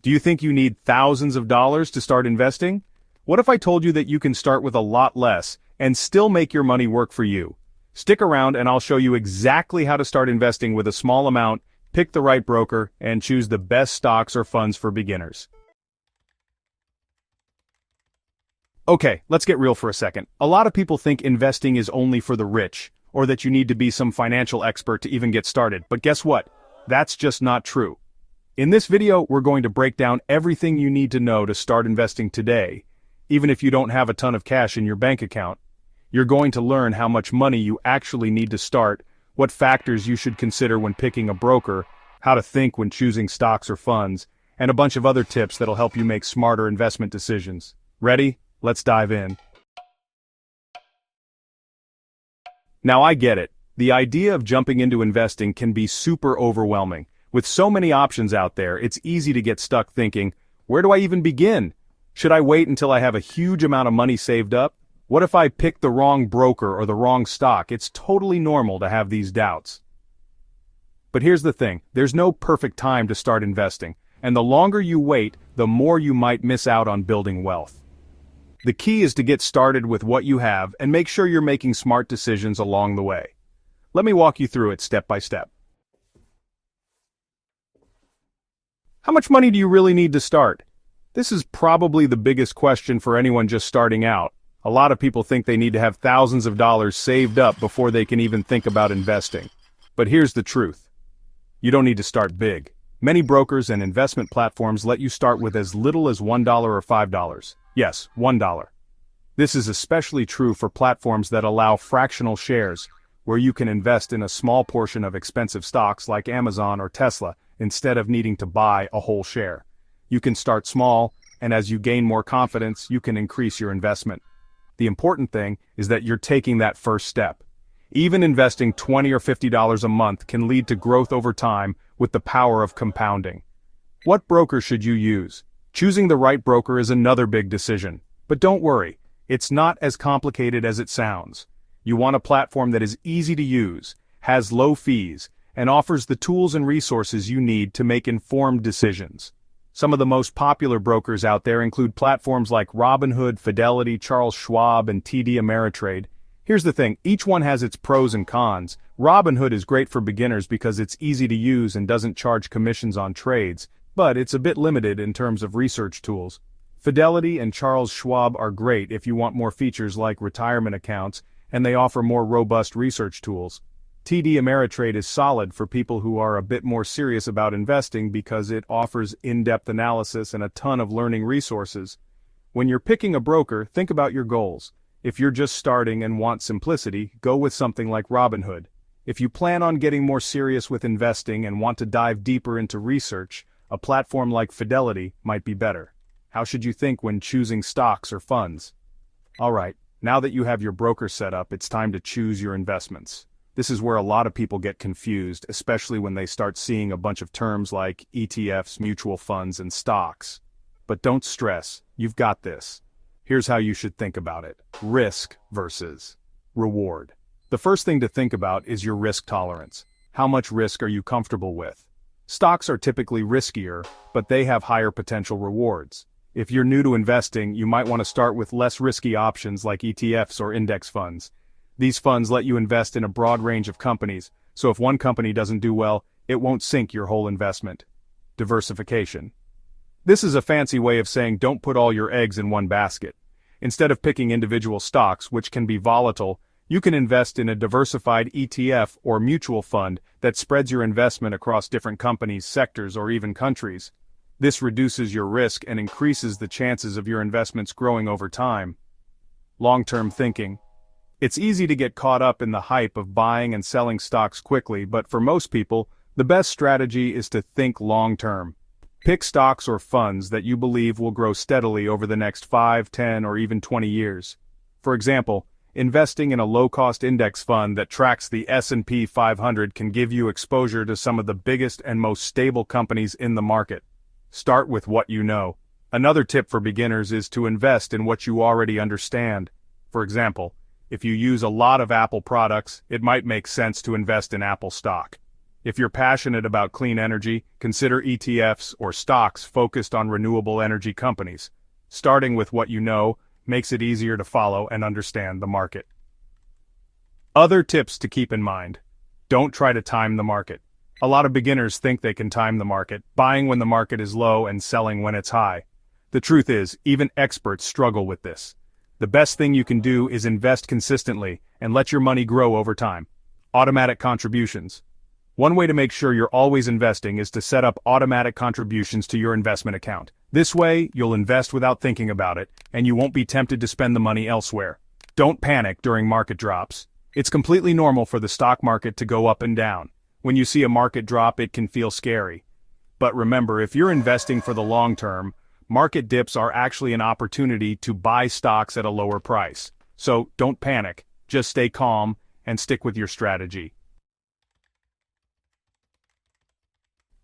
Do you think you need thousands of dollars to start investing? What if I told you that you can start with a lot less and still make your money work for you? Stick around and I'll show you exactly how to start investing with a small amount, pick the right broker, and choose the best stocks or funds for beginners. Okay, let's get real for a second. A lot of people think investing is only for the rich, or that you need to be some financial expert to even get started, but guess what? That's just not true. In this video, we're going to break down everything you need to know to start investing today, even if you don't have a ton of cash in your bank account. You're going to learn how much money you actually need to start, what factors you should consider when picking a broker, how to think when choosing stocks or funds, and a bunch of other tips that'll help you make smarter investment decisions. Ready? Let's dive in. Now I get it. The idea of jumping into investing can be super overwhelming. With so many options out there, it's easy to get stuck thinking, where do I even begin? Should I wait until I have a huge amount of money saved up? What if I pick the wrong broker or the wrong stock? It's totally normal to have these doubts. But here's the thing, there's no perfect time to start investing, and the longer you wait, the more you might miss out on building wealth. The key is to get started with what you have and make sure you're making smart decisions along the way. Let me walk you through it step by step. How much money do you really need to start? This is probably the biggest question for anyone just starting out. A lot of people think they need to have thousands of dollars saved up before they can even think about investing. But here's the truth. You don't need to start big. Many brokers and investment platforms let you start with as little as $1 or $5. Yes, $1. This is especially true for platforms that allow fractional shares, where you can invest in a small portion of expensive stocks like Amazon or Tesla instead of needing to buy a whole share. You can start small, and as you gain more confidence, you can increase your investment. The important thing is that you're taking that first step. Even investing $20 or $50 a month can lead to growth over time with the power of compounding. What broker should you use? Choosing the right broker is another big decision. But don't worry, it's not as complicated as it sounds. You want a platform that is easy to use, has low fees, and offers the tools and resources you need to make informed decisions. Some of the most popular brokers out there include platforms like Robinhood, Fidelity, Charles Schwab, and TD Ameritrade. Here's the thing, each one has its pros and cons. Robinhood is great for beginners because it's easy to use and doesn't charge commissions on trades, but it's a bit limited in terms of research tools. Fidelity and Charles Schwab are great if you want more features like retirement accounts, and they offer more robust research tools. TD Ameritrade is solid for people who are a bit more serious about investing because it offers in-depth analysis and a ton of learning resources. When you're picking a broker, think about your goals. If you're just starting and want simplicity, go with something like Robinhood. If you plan on getting more serious with investing and want to dive deeper into research, a platform like Fidelity might be better. How should you think when choosing stocks or funds? Alright, now that you have your broker set up, it's time to choose your investments. This is where a lot of people get confused, especially when they start seeing a bunch of terms like ETFs, mutual funds, and stocks. But don't stress, you've got this. Here's how you should think about it. Risk versus reward. The first thing to think about is your risk tolerance. How much risk are you comfortable with? Stocks are typically riskier, but they have higher potential rewards. If you're new to investing, you might want to start with less risky options like ETFs or index funds. These funds let you invest in a broad range of companies, so if one company doesn't do well, it won't sink your whole investment. Diversification. This is a fancy way of saying don't put all your eggs in one basket. Instead of picking individual stocks, which can be volatile, you can invest in a diversified ETF or mutual fund that spreads your investment across different companies, sectors, or even countries. This reduces your risk and increases the chances of your investments growing over time. Long-term thinking. It's easy to get caught up in the hype of buying and selling stocks quickly, but for most people, the best strategy is to think long-term. Pick stocks or funds that you believe will grow steadily over the next 5, 10, or even 20 years. For example, investing in a low-cost index fund that tracks the S&P 500 can give you exposure to some of the biggest and most stable companies in the market. Start with what you know. Another tip for beginners is to invest in what you already understand. For example, if you use a lot of Apple products, it might make sense to invest in Apple stock. If you're passionate about clean energy, consider ETFs or stocks focused on renewable energy companies. Starting with what you know makes it easier to follow and understand the market. Other tips to keep in mind. Don't try to time the market. A lot of beginners think they can time the market, buying when the market is low and selling when it's high. The truth is, even experts struggle with this. The best thing you can do is invest consistently and let your money grow over time. Automatic contributions. One way to make sure you're always investing is to set up automatic contributions to your investment account. This way, you'll invest without thinking about it, and you won't be tempted to spend the money elsewhere. Don't panic during market drops. It's completely normal for the stock market to go up and down. When you see a market drop, it can feel scary. But remember, if you're investing for the long term, market dips are actually an opportunity to buy stocks at a lower price. So don't panic, just stay calm and stick with your strategy.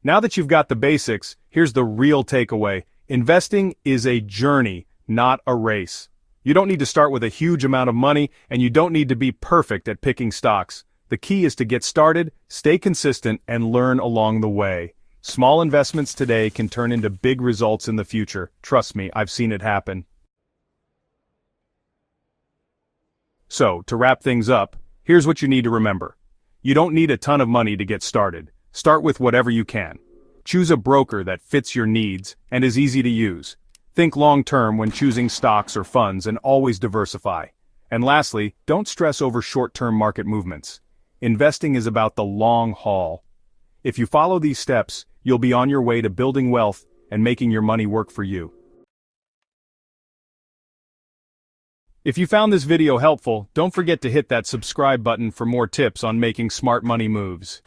Now that you've got the basics, here's the real takeaway. Investing is a journey, not a race. You don't need to start with a huge amount of money, and you don't need to be perfect at picking stocks. The key is to get started, stay consistent, and learn along the way. Small investments today can turn into big results in the future. Trust me, I've seen it happen. So, to wrap things up, here's what you need to remember. You don't need a ton of money to get started. Start with whatever you can. Choose a broker that fits your needs and is easy to use. Think long-term when choosing stocks or funds and always diversify. And lastly, don't stress over short-term market movements. Investing is about the long haul. If you follow these steps, you'll be on your way to building wealth and making your money work for you. If you found this video helpful, don't forget to hit that subscribe button for more tips on making smart money moves.